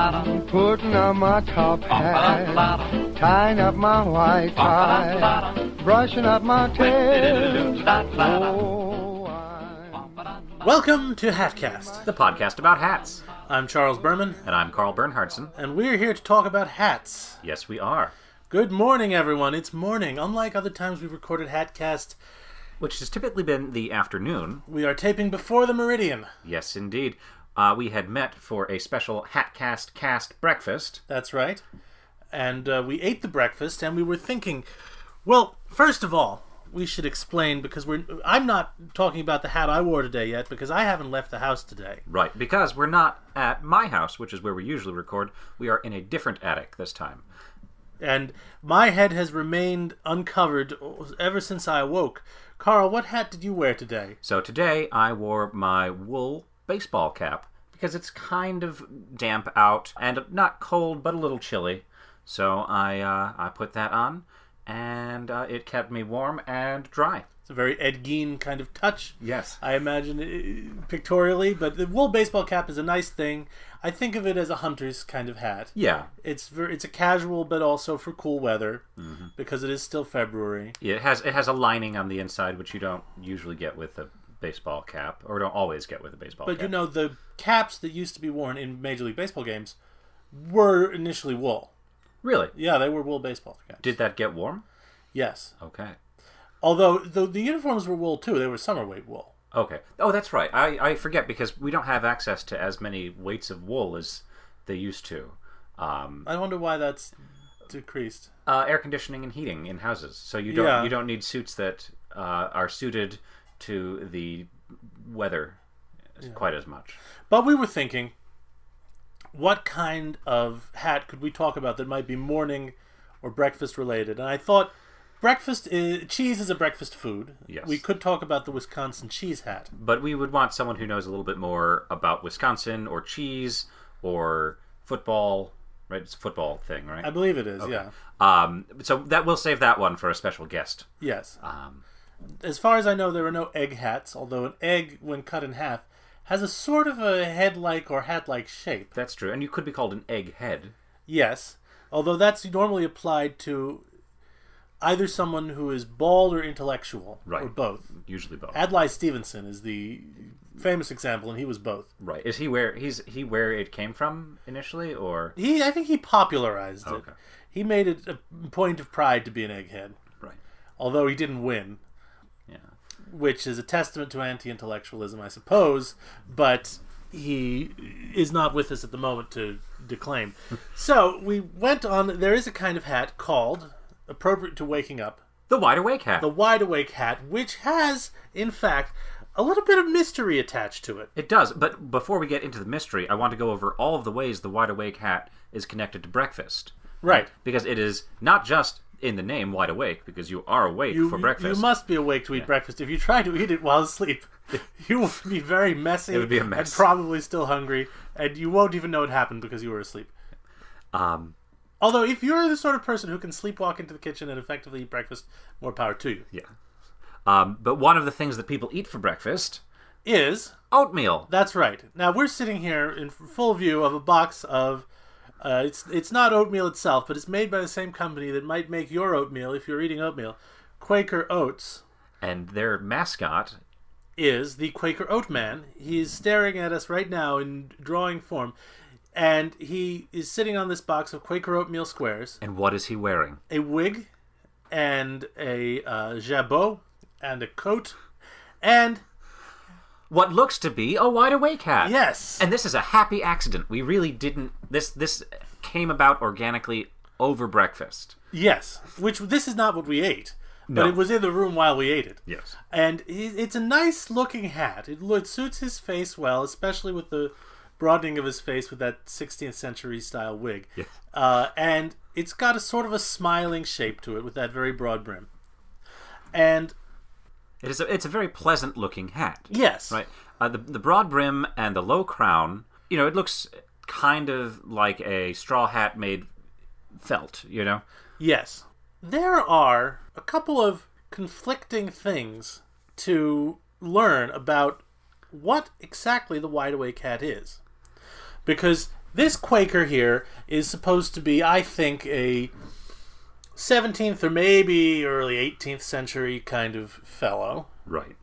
Putting on my top hat, tying up my white tie, brushing up my tail. Welcome to Hatcast, the podcast about hats. I'm Charles Berman. And I'm Carl Bernhardson. And we're here to talk about hats. Yes, we are. Good morning, everyone. It's morning. Unlike other times we've recorded Hatcast, which has typically been the afternoon, we are taping before the meridian. Yes, indeed. We had met for a special Hatcast cast breakfast. That's right. And we ate the breakfast, and we were thinking, well, first of all, we should explain, because I'm not talking about the hat I wore today yet, because I haven't left the house today. Right, because we're not at my house, which is where we usually record. We are in a different attic this time. And my head has remained uncovered ever since I awoke. Carl, what hat did you wear today? So today I wore my wool baseball cap, because it's kind of damp out, and not cold, but a little chilly. So I put that on, and it kept me warm and dry. It's a very Ed Gein kind of touch. Yes. I imagine pictorially, but the wool baseball cap is a nice thing. I think of it as a hunter's kind of hat. Yeah. It's a casual, but also for cool weather, because it is still February. Yeah, it has a lining on the inside, which you don't usually get with a baseball cap, or don't always get with a baseball cap. But you know, the caps that used to be worn in Major League Baseball games were initially wool. Really? Yeah, they were wool baseball caps. Did that get warm? Yes. Okay. Although the uniforms were wool too. They were summer weight wool. Okay. Oh, that's right. I forget, because we don't have access to as many weights of wool as they used to. I wonder why that's decreased. Air conditioning and heating in houses. So you don't need suits that are suited to the weather quite as much. But we were thinking, what kind of hat could we talk about that might be morning or breakfast related? And I thought cheese is a breakfast food. Yes. We could talk about the Wisconsin cheese hat. But we would want someone who knows a little bit more about Wisconsin or cheese or football, right? It's a football thing, right? I believe it is, okay. Yeah. So we'll save that one for a special guest. Yes. As far as I know, there are no egg hats, although an egg, when cut in half, has a sort of a head-like or hat-like shape. That's true, and you could be called an egg head. Yes, although that's normally applied to either someone who is bald or intellectual, right, or both. Usually both. Adlai Stevenson is the famous example, and he was both. Right. Is he where it came from initially, or I think he popularized it. Okay. He made it a point of pride to be an egghead. Right. Although he didn't win. Yeah. Which is a testament to anti-intellectualism, I suppose, but he is not with us at the moment to declaim. So we went on. There is a kind of hat called, appropriate to waking up, the wide awake hat. The wide awake hat, which has, in fact, a little bit of mystery attached to it. It does, but before we get into the mystery, I want to go over all of the ways the wide awake hat is connected to breakfast. Right. Because it is not just in the name wide awake, because you are awake for breakfast. You must be awake to eat breakfast. If you try to eat it while asleep, you will be very messy. It would be a mess. And probably still hungry, and you won't even know it happened because you were asleep. Although, if you're the sort of person who can sleepwalk into the kitchen and effectively eat breakfast, more power to you. Yeah. But one of the things that people eat for breakfast is oatmeal. That's right. Now, we're sitting here in full view of a box of... it's not oatmeal itself, but it's made by the same company that might make your oatmeal if you're eating oatmeal. Quaker Oats. And their mascot is the Quaker Oatman. He's staring at us right now in drawing form. And he is sitting on this box of Quaker oatmeal squares. And what is he wearing? A wig and a jabot and a coat and what looks to be a wide awake hat. Yes. And this is a happy accident. We really didn't... This came about organically over breakfast. Yes. Which, this is not what we ate. No. But it was in the room while we ate it. Yes. And it's a nice looking hat. It suits his face well, especially with the broadening of his face with that 16th century style wig. Yes. And it's got a sort of a smiling shape to it with that very broad brim. And... It's a very pleasant looking hat. Yes. Right. The broad brim and the low crown, it looks kind of like a straw hat made felt, Yes. There are a couple of conflicting things to learn about what exactly the wide awake hat is. Because This Quaker here is supposed to be, I think, a 17th or maybe early 18th century kind of fellow. Right.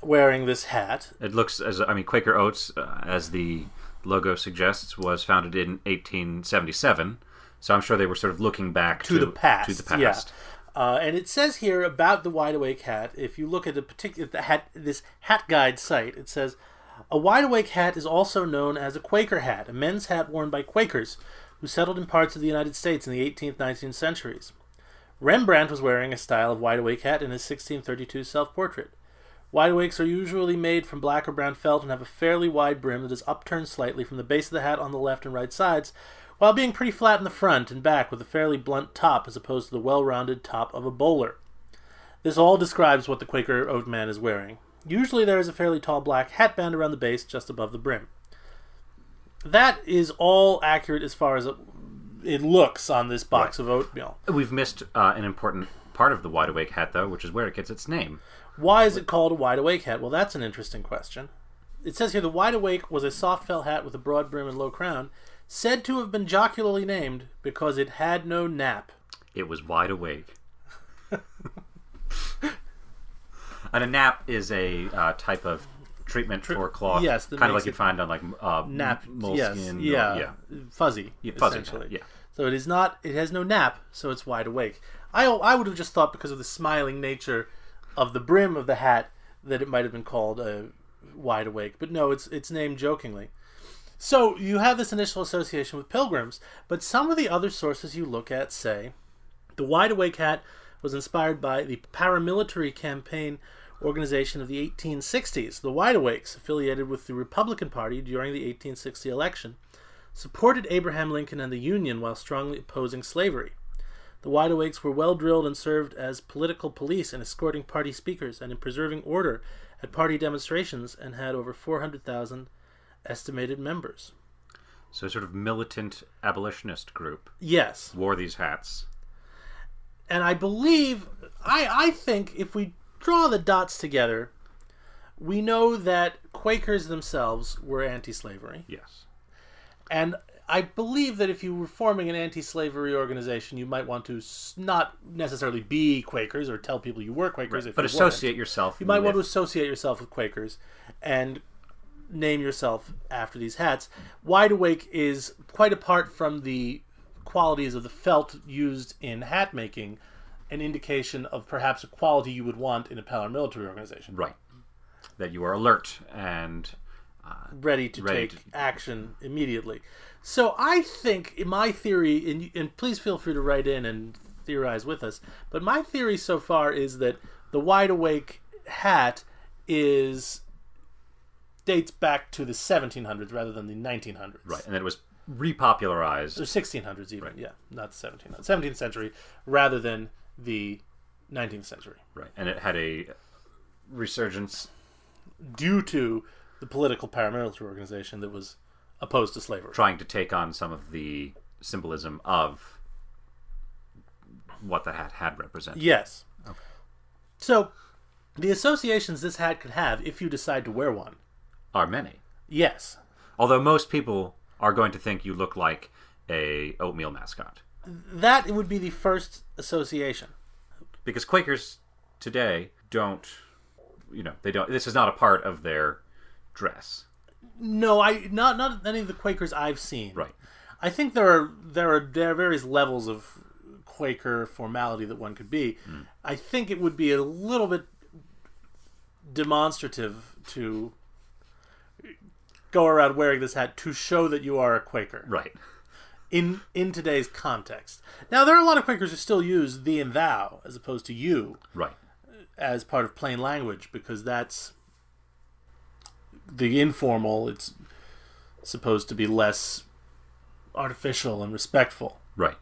Wearing this hat. It looks Quaker Oats, as the logo suggests, was founded in 1877. So I'm sure they were sort of looking back to the past. To the past. Yeah. And it says here about the wide awake hat. If you look at this hat guide site, it says a wide awake hat is also known as a Quaker hat, a men's hat worn by Quakers who settled in parts of the United States in the 18th, 19th centuries. Rembrandt was wearing a style of wide awake hat in his 1632 self-portrait. Wide awakes are usually made from black or brown felt and have a fairly wide brim that is upturned slightly from the base of the hat on the left and right sides, while being pretty flat in the front and back with a fairly blunt top as opposed to the well-rounded top of a bowler. This all describes what the Quaker Oatman is wearing. Usually there is a fairly tall black hatband around the base just above the brim. That is all accurate as far as it looks on this box of oatmeal. We've missed an important part of the wide awake hat, though, which is where it gets its name. Why is it called a wide awake hat? Well, that's an interesting question. It says here the wide awake was a soft felt hat with a broad brim and low crown, said to have been jocularly named because it had no nap. It was wide awake. And a nap is a type of treatment for cloth. Yes, kind of like you'd find on like nap moleskin. Yes, fuzzy, essentially. Yeah. So it is not. It has no nap, so it's wide awake. I would have just thought because of the smiling nature of the brim of the hat that it might have been called a wide awake, but no, it's named jokingly. So you have this initial association with pilgrims, but some of the other sources you look at say the wide awake hat was inspired by the paramilitary campaign organization of the 1860s. The Wide Awakes, affiliated with the Republican Party during the 1860 election, supported Abraham Lincoln and the Union while strongly opposing slavery. The Wide Awakes were well drilled and served as political police in escorting party speakers and in preserving order at party demonstrations, and had over 400,000 estimated members. So a sort of militant abolitionist group. Yes. Wore these hats. And I believe, I think if we draw the dots together, we know that Quakers themselves were anti-slavery. Yes. And I believe that if you were forming an anti-slavery organization, you might want to not necessarily be Quakers or tell people you were Quakers. Right. If but you associate weren't. yourself. You might want to associate yourself with Quakers and name yourself after these hats. Wide awake is quite apart from the qualities of the felt used in hat making, an indication of perhaps a quality you would want in a paramilitary organization. Right. That you are alert and ready to take action immediately. So I think, in my theory, and please feel free to write in and theorize with us, but my theory so far is that the wide awake hat dates back to the 1700s rather than the 1900s. Right, and then it was repopularized. The 1600s even, yeah, not the 1700s. 17th century rather than the 19th century. Right, and it had a resurgence due to the political paramilitary organization that was opposed to slavery. Trying to take on some of the symbolism of what the hat had represented. Yes. Okay. So, the associations this hat could have, if you decide to wear one, are many. Yes. Although most people are going to think you look like a oatmeal mascot. That would be the first association. Because Quakers today don't, this is not a part of their dress. No, not any of the Quakers I've seen. Right. I think there are various levels of Quaker formality that one could be. I think it would be a little bit demonstrative to go around wearing this hat to show that you are a Quaker. Right. In today's context. Now, there are a lot of Quakers who still use thee and thou as opposed to you. Right. As part of plain language, because that's the informal. It's supposed to be less artificial and respectful. Right.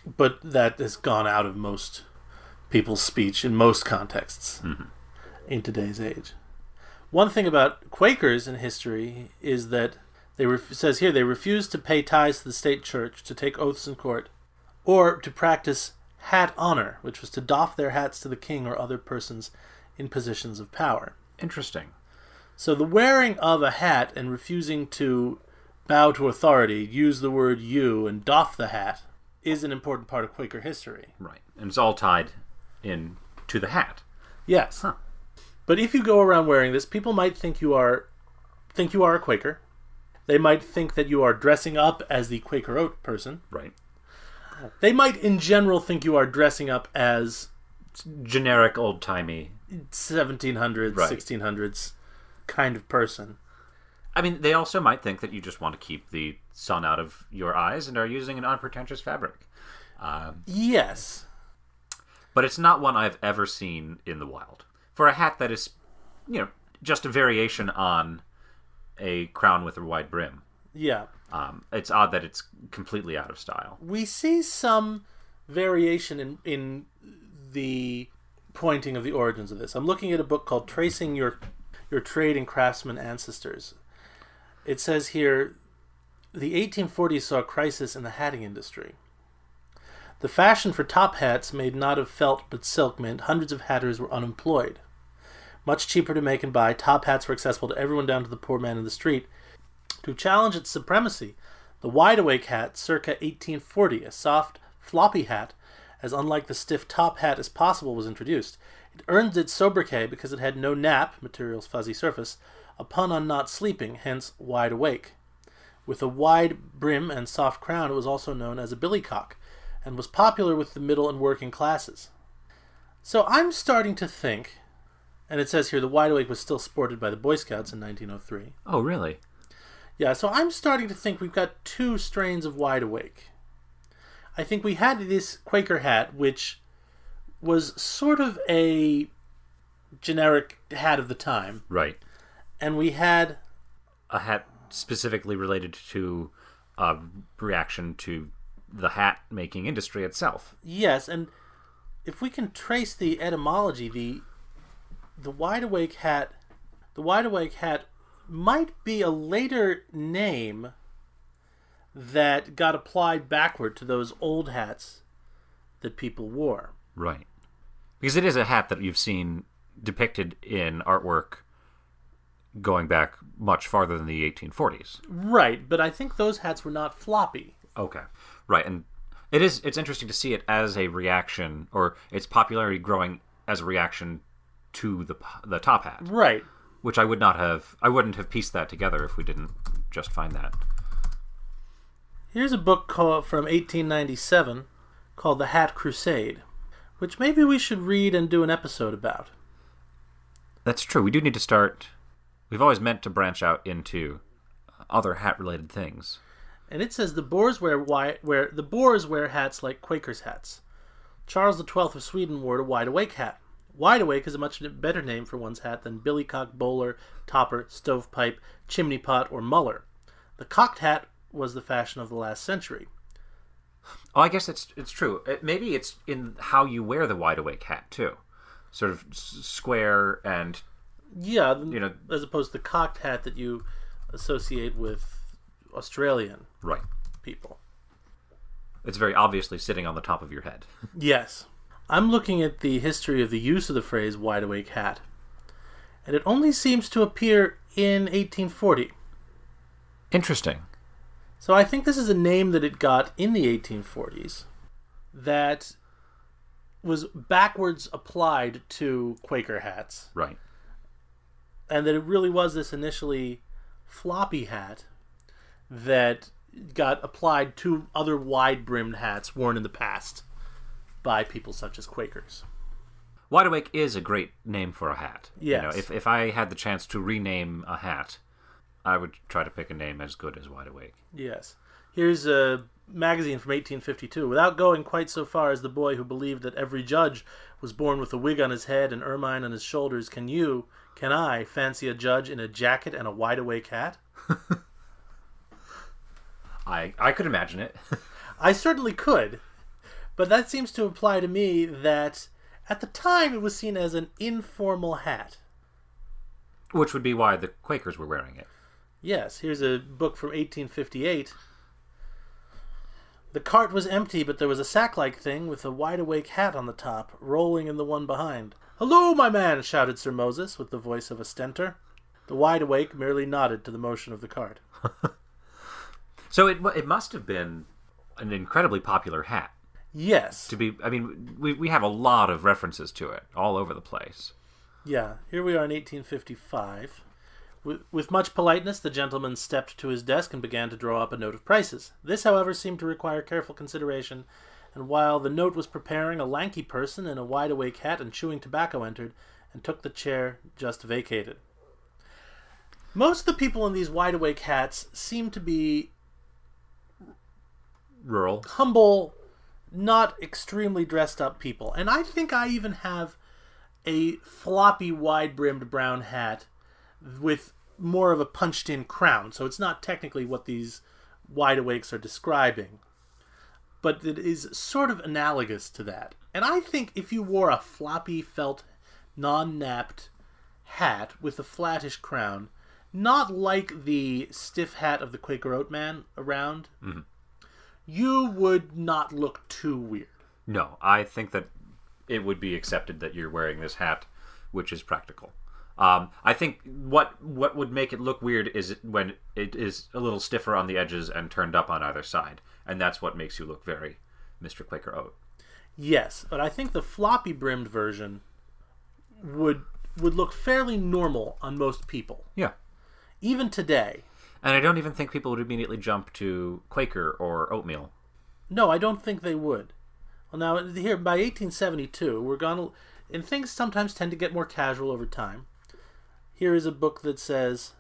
But that has gone out of most people's speech in most contexts in today's age. One thing about Quakers in history is that it says here they refused to pay tithes to the state church, to take oaths in court, or to practice hat honor, which was to doff their hats to the king or other persons in positions of power. Interesting. So the wearing of a hat and refusing to bow to authority, use the word you, and doff the hat is an important part of Quaker history. Right. And it's all tied in to the hat. Yes. Huh. But if you go around wearing this, people might think you are a Quaker. They might think that you are dressing up as the Quaker Oat person. Right. They might, in general, think you are dressing up as generic, old-timey 1700s, right. 1600s kind of person. I mean, they also might think that you just want to keep the sun out of your eyes and are using an unpretentious fabric. Yes. But it's not one I've ever seen in the wild. For a hat that is, just a variation on a crown with a wide brim. Yeah. It's odd that it's completely out of style. We see some variation in the pointing of the origins of this. I'm looking at a book called Tracing Your Trade and Craftsman Ancestors. It says here, the 1840s saw a crisis in the hatting industry. The fashion for top hats made not of felt but silk meant hundreds of hatters were unemployed. Much cheaper to make and buy, top hats were accessible to everyone down to the poor man in the street. To challenge its supremacy, the wide-awake hat, circa 1840, a soft, floppy hat, as unlike the stiff top hat as possible, was introduced. It earned its sobriquet because it had no nap, material's fuzzy surface, a pun on not sleeping, hence wide awake. With a wide brim and soft crown, it was also known as a billycock, and was popular with the middle and working classes. So I'm starting to think, and it says here the wide awake was still sported by the Boy Scouts in 1903. Oh, really? Yeah, so I'm starting to think we've got two strains of wide awake. I think we had this Quaker hat, which was sort of a generic hat of the time. Right. And we had a hat specifically related to a reaction to the hat making industry itself. Yes, and if we can trace the etymology, the wide awake hat might be a later name that got applied backward to those old hats that people wore. Right. Because it is a hat that you've seen depicted in artwork going back much farther than the 1840s. Right, but I think those hats were not floppy. Okay. Right, and it's interesting to see it as a reaction, or its popularity growing as a reaction to the top hat. Right. Which I wouldn't have pieced that together if we didn't just find that. Here's a book from 1897 called The Hat Crusade, which maybe we should read and do an episode about. That's true. We do need to start. We've always meant to branch out into other hat-related things. And it says the Boers wear hats like Quakers' hats. Charles XII of Sweden wore a wide-awake hat. Wide-awake is a much better name for one's hat than billycock, bowler, topper, stovepipe, chimney pot, or muller. The cocked hat was the fashion of the last century. Oh, I guess it's true. Maybe it's in how you wear the wide-awake hat, too. Sort of square and... Yeah, as opposed to the cocked hat that you associate with Australian people. It's very obviously sitting on the top of your head. Yes. I'm looking at the history of the use of the phrase wide-awake hat, and it only seems to appear in 1840. Interesting. So I think this is a name that it got in the 1840s that was backwards applied to Quaker hats. Right. And that it really was this initially floppy hat that got applied to other wide-brimmed hats worn in the past by people such as Quakers. Wide awake is a great name for a hat. Yes. If I had the chance to rename a hat, I would try to pick a name as good as wide awake. Yes. Here's a magazine from 1852. Without going quite so far as the boy who believed that every judge was born with a wig on his head and ermine on his shoulders, can I fancy a judge in a jacket and a wide-awake hat? I could imagine it. I certainly could. But that seems to imply to me that at the time it was seen as an informal hat. Which would be why the Quakers were wearing it. Yes, here's a book from 1858. The cart was empty, but there was a sack-like thing with a wide-awake hat on the top, rolling in the one behind. "Hello, my man!" shouted Sir Moses, with the voice of a stentor. The wide-awake merely nodded to the motion of the cart. So it must have been an incredibly popular hat. Yes. We have a lot of references to it all over the place. Yeah, here we are in 1855. With much politeness, the gentleman stepped to his desk and began to draw up a note of prices. This, however, seemed to require careful consideration, and while the note was preparing, a lanky person in a wide-awake hat and chewing tobacco entered and took the chair just vacated. Most of the people in these wide-awake hats seem to be Rural. humble, not extremely dressed-up people. And I think I even have a floppy, wide-brimmed brown hat with more of a punched-in crown. So it's not technically what these wide-awakes are describing. But it is sort of analogous to that. And I think if you wore a floppy felt, non-napped hat with a flattish crown, not like the stiff hat of the Quaker Oatman around, you would not look too weird. No, I think that it would be accepted that you're wearing this hat, which is practical. I think what would make it look weird is when it is a little stiffer on the edges and turned up on either side. And that's what makes you look very Mr. Quaker Oat. Yes, but I think the floppy brimmed version would look fairly normal on most people. Yeah. Even today. And I don't even think people would immediately jump to Quaker or oatmeal. No, I don't think they would. Well, now, here, by 1872, we're gonna... And things sometimes tend to get more casual over time. Here is a book that says,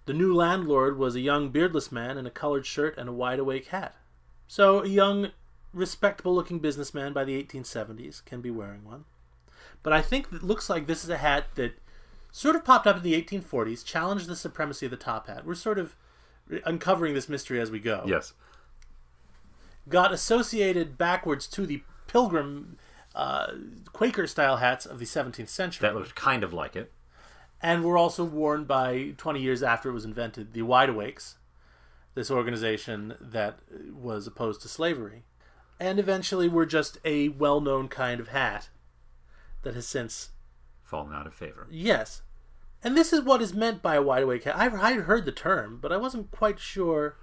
"The new landlord was a young beardless man in a colored shirt and a wide-awake hat." So, a young, respectable-looking businessman by the 1870s can be wearing one. But I think it looks like this is a hat that sort of popped up in the 1840s, challenged the supremacy of the top hat. We're sort of uncovering this mystery as we go. Yes. Got associated backwards to the pilgrim Quaker-style hats of the 17th century. That looked kind of like it. And were also worn by, 20 years after it was invented, the Wideawakes, this organization that was opposed to slavery. And eventually were just a well-known kind of hat that has since... fallen out of favor. Yes. And this is what is meant by a wide-awake hat. I'd heard the term, but I wasn't quite sure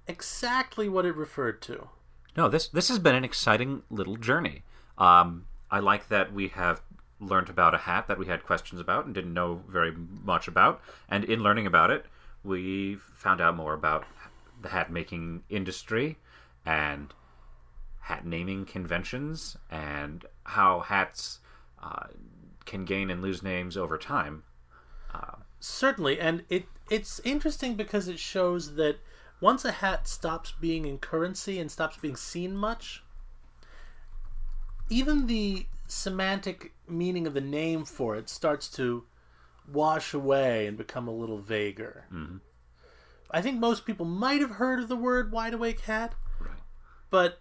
exactly what it referred to. No, this has been an exciting little journey. I like that we have learned about a hat that we had questions about and didn't know very much about. And in learning about it, we found out more about the hat-making industry and hat naming conventions and how hats can gain and lose names over time. Certainly, and it's interesting because it shows that once a hat stops being in currency and stops being seen much, even the semantic meaning of the name for it starts to wash away and become a little vaguer. Mm-hmm. I think most people might have heard of the word wide-awake hat, Right. but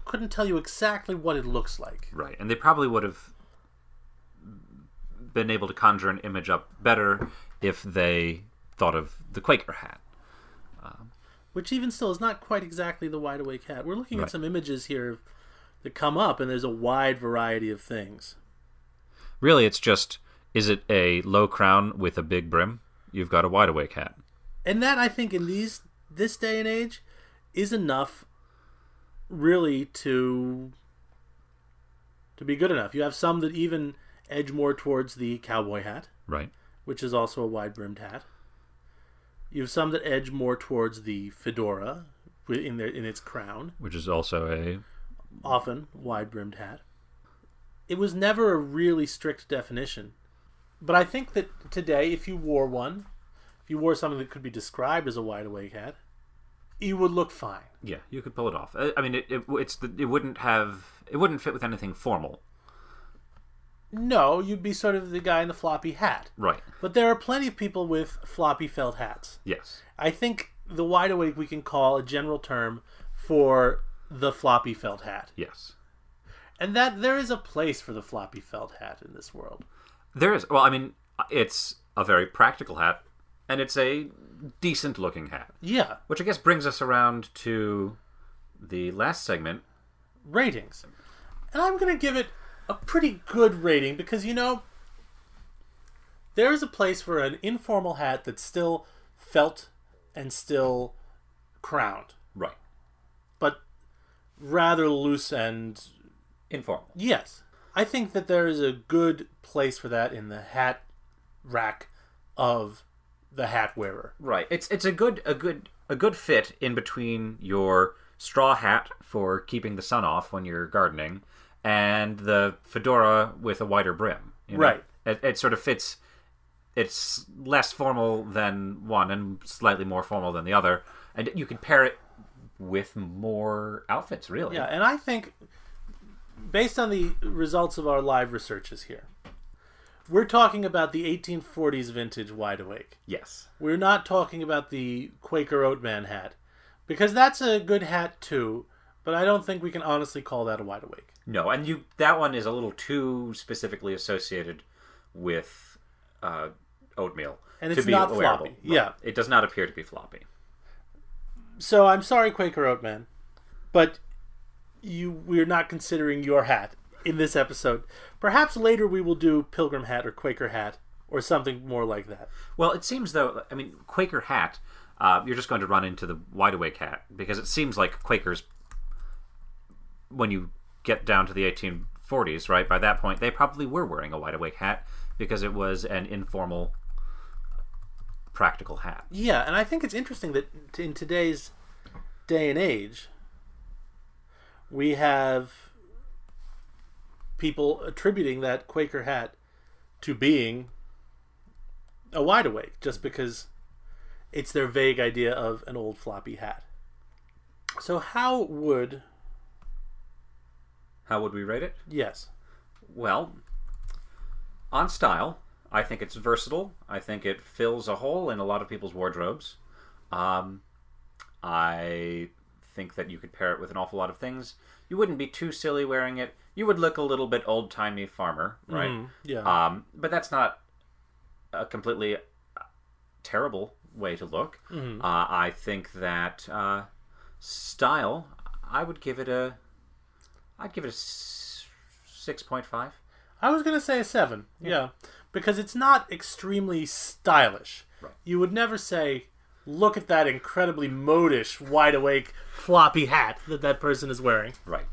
couldn't tell you exactly what it looks like. Right, and they probably would have been able to conjure an image up better if they thought of the Quaker hat. Which even still is not quite exactly the wide-awake hat. We're looking Right. at some images here that come up, and there's a wide variety of things. Really, it's just, is it a low crown with a big brim? You've got a wide-awake hat. And that, I think, in this day and age, is enough, really, to be good enough. You have some that even edge more towards the cowboy hat, Right. which is also a wide-brimmed hat. You have some that edge more towards the fedora in its crown, Which is also a... often wide-brimmed hat. It was never a really strict definition. But I think that today, if you wore one, if you wore something that could be described as a wide-awake hat, you would look fine. Yeah, you could pull it off. I mean, it wouldn't fit with anything formal. No, you'd be sort of the guy in the floppy hat. Right. But there are plenty of people with floppy felt hats. Yes. I think the wide awake we can call a general term for the floppy felt hat. Yes. And that there is a place for the floppy felt hat in this world. There is. Well, I mean, it's a very practical hat, and it's a decent-looking hat. Yeah. Which I guess brings us around to the last segment. Ratings. And I'm going to give it a pretty good rating because, there is a place for an informal hat that's still felt and still crowned, Right. but rather loose and Informal. yes. I think that there is a good place for that in the hat rack of the hat wearer. Right. It's a good fit in between your straw hat for keeping the sun off when you're gardening and the fedora with a wider brim. You know? Right. It sort of fits. It's less formal than one and slightly more formal than the other, and you can pair it with more outfits, really. Yeah, and I think, based on the results of our live researches here, we're talking about the 1840s vintage wide awake. Yes. We're not talking about the Quaker Oatman hat, because that's a good hat too, but I don't think we can honestly call that a wide awake. No, and that one is a little too specifically associated with oatmeal. And it's to be not wearable. floppy. Yeah. It does not appear to be floppy. So I'm sorry, Quaker Oatman, but we're not considering your hat in this episode. Perhaps later we will do Pilgrim hat or Quaker hat or something more like that. Well, it seems though, I mean, Quaker hat, you're just going to run into the wide awake hat, because it seems like Quakers, when you get down to the 1840s, right, by that point, they probably were wearing a wide awake hat because it was an informal, practical hat. Yeah, and I think it's interesting that in today's day and age, we have people attributing that Quaker hat to being a wide awake just because it's their vague idea of an old floppy hat. So how would we rate it? Yes. Well, on style, I think it's versatile. I think it fills a hole in a lot of people's wardrobes. I think that you could pair it with an awful lot of things. You wouldn't be too silly wearing it. You would look a little bit old-timey farmer, right? Yeah. But that's not a completely terrible way to look. I think that style, I'd give it a 6.5. I was going to say a 7. Yeah. Because it's not extremely stylish. Right. You would never say, look at that incredibly modish, wide-awake, floppy hat that person is wearing. Right.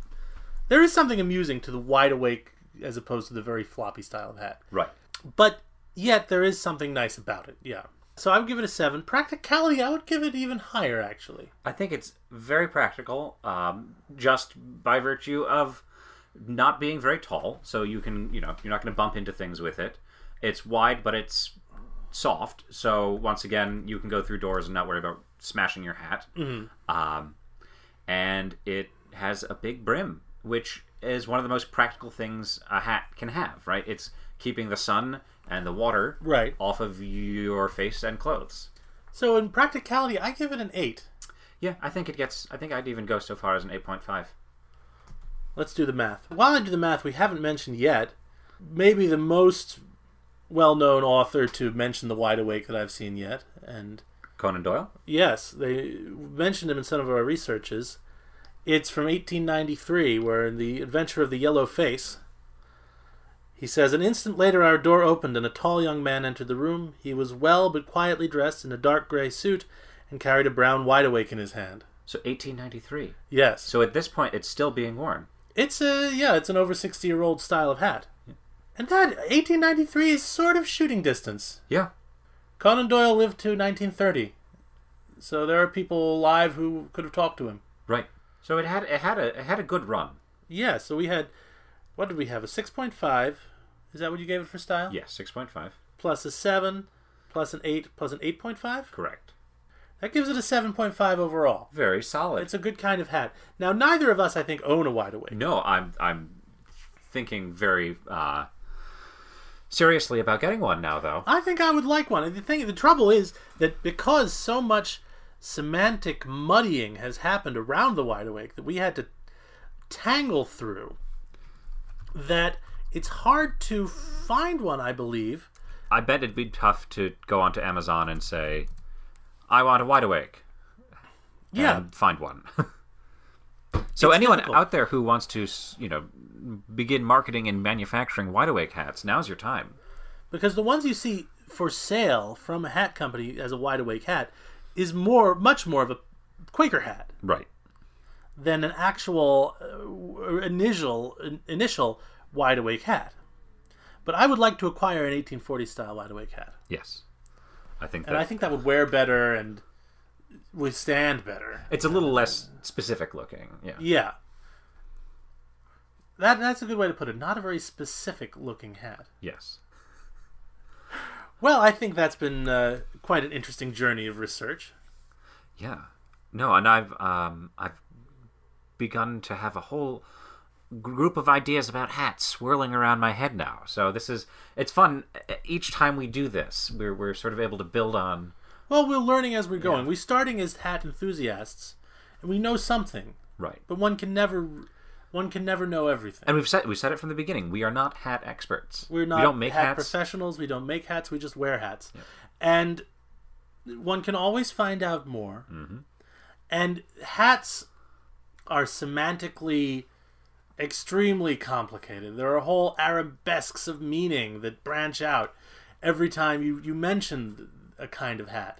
There is something amusing to the wide-awake as opposed to the very floppy style of hat. Right. But yet there is something nice about it, yeah. So I would give it a 7. Practicality, I would give it even higher, actually. I think it's very practical, just by virtue of not being very tall. So you can, you're not going to bump into things with it. It's wide, but it's soft. So once again, you can go through doors and not worry about smashing your hat. And it has a big brim, which is one of the most practical things a hat can have, right? It's keeping the sun and the water off of your face and clothes. So in practicality, I give it an 8. Yeah, I think I'd even go so far as an 8.5. Let's do the math. While I do the math, we haven't mentioned yet maybe the most well-known author to mention the wide awake that I've seen yet, and Conan Doyle? Yes, they mentioned him in some of our researches. It's from 1893, where in The Adventure of the Yellow Face, he says, an instant later our door opened and a tall young man entered the room. He was well but quietly dressed in a dark gray suit and carried a brown wide awake in his hand. So 1893. Yes. So at this point, it's still being worn. It's an over 60-year-old style of hat. Yeah. And that 1893 is sort of shooting distance. Yeah. Conan Doyle lived to 1930, so there are people alive who could have talked to him. Right. So it had a good run. Yeah. So we had, what did we have? A 6.5. Is that what you gave it for style? Yes, 6.5. Plus a 7, plus an 8, plus an 8.5? Correct. That gives it a 7.5 overall. Very solid. It's a good kind of hat. Now, neither of us, I think, own a wide awake. No, I'm thinking very seriously about getting one now, though. I think I would like one. The trouble is that because so much semantic muddying has happened around the wide awake that we had to tangle through, that it's hard to find one, I believe. I bet it'd be tough to go onto Amazon and say, I want a wide awake. Yeah. And find one. So it's anyone difficult out there who wants to, begin marketing and manufacturing wide awake hats, now's your time. Because the ones you see for sale from a hat company as a wide awake hat is much more of a Quaker hat Right. than an actual initial wide-awake hat. But I would like to acquire an 1840 style wide-awake hat. Yes. I think that would wear better and withstand better. It's a little less specific looking. Yeah. Yeah. That's a good way to put it. Not a very specific looking hat. Yes. Well, I think that's been quite an interesting journey of research. Yeah. No, and I've begun to have a whole group of ideas about hats swirling around my head now. So it's fun. Each time we do this, we're sort of able to build on. Well, we're learning as we're going. We're starting as hat enthusiasts, and we know something. Right. But one can never know everything. And we said it from the beginning. We are not hat experts. We don't make hat professionals. We don't make hats. We just wear hats. Yep. And one can always find out more. Mm-hmm. And hats are semantically extremely complicated. There are whole arabesques of meaning that branch out every time you mention a kind of hat.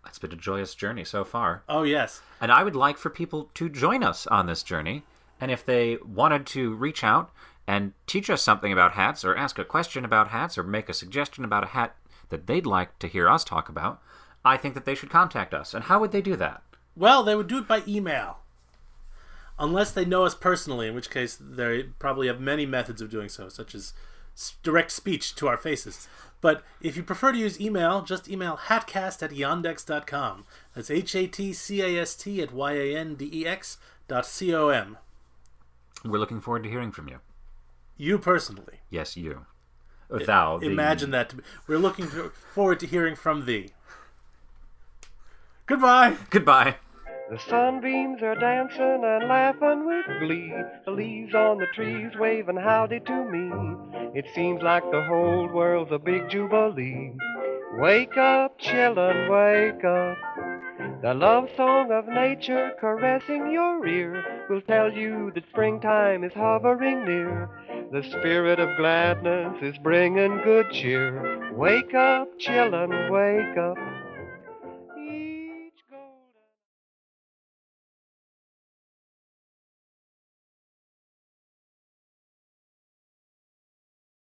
It's been a joyous journey so far. Oh, yes. And I would like for people to join us on this journey. And if they wanted to reach out and teach us something about hats, or ask a question about hats, or make a suggestion about a hat that they'd like to hear us talk about, I think that they should contact us. And how would they do that? Well, they would do it by email. Unless they know us personally, in which case they probably have many methods of doing so, such as direct speech to our faces. But if you prefer to use email, just email hatcast@yandex.com. That's hatcast@yandex.com. We're looking forward to hearing from you. You personally. Yes, you. Thou. Imagine that. We're looking forward to hearing from thee. Goodbye. Goodbye. The sunbeams are dancing and laughing with glee. The leaves on the trees waving howdy to me. It seems like the whole world's a big jubilee. Wake up, children, wake up. The love song of nature caressing your ear will tell you that springtime is hovering near. The spirit of gladness is bringing good cheer. Wake up, children, wake up.